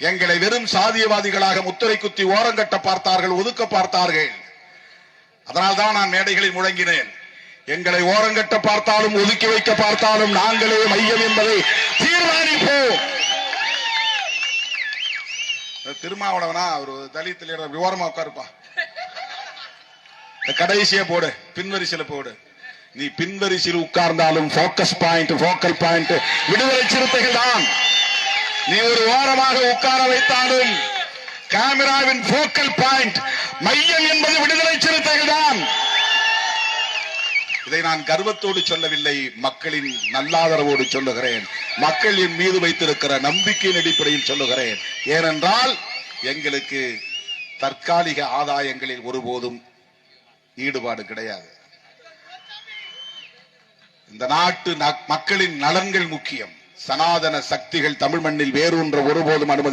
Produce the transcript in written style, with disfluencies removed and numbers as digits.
எங்களை வெறும் சாதியவாதிகளாக முத்திரை குத்தி ஓரங்கட்ட பார்த்தார்கள், ஒதுக்க பார்த்தார்கள். அதனால்தான் நான் மேடைகளில் முழங்கினேன், எங்களை ஓரங்கட்ட பார்த்தாலும் ஒதுக்கி வைக்க பார்த்தாலும் நாங்களே மையம் என்பதை தீர்மானிப்போம். திருமாவளவனா ஒரு தலித் லீடர் விவரமா உட்காருப்பா, கடைசியா போடு, பின்வரிசையில போடு. நீ பின்வரிசையில் உட்கார்ந்தாலும் போக்கஸ் பாயிண்ட், போக்கல் பாயிண்ட் விடுதலை சிறுத்தைகள் தான். நீ ஒரு ஓரமாக உட்கார வைத்தாலும் கேமராவின் போக்கல் பாயிண்ட் மையம் என்பது விடுதலை சிறுத்தைகள் தான். இதை நான் கர்வத்தோடு சொல்லவில்லை, மக்களின் நல்லாதரவோடு சொல்லுகிறேன், மக்களின் மீது வைத்திருக்கிற நம்பிக்கையின் அடிப்படையில் சொல்லுகிறேன். ஏனென்றால் எங்களுக்கு தற்காலிக ஆதாயங்களில் ஒருபோதும் ஈடுபாடு கிடையாது. இந்த நாட்டு மக்களின் நலன்கள் முக்கியம். சனாதன சக்திகள் தமிழ் மண்ணில் வேரூன்ற ஒருபோதும் அனுமதி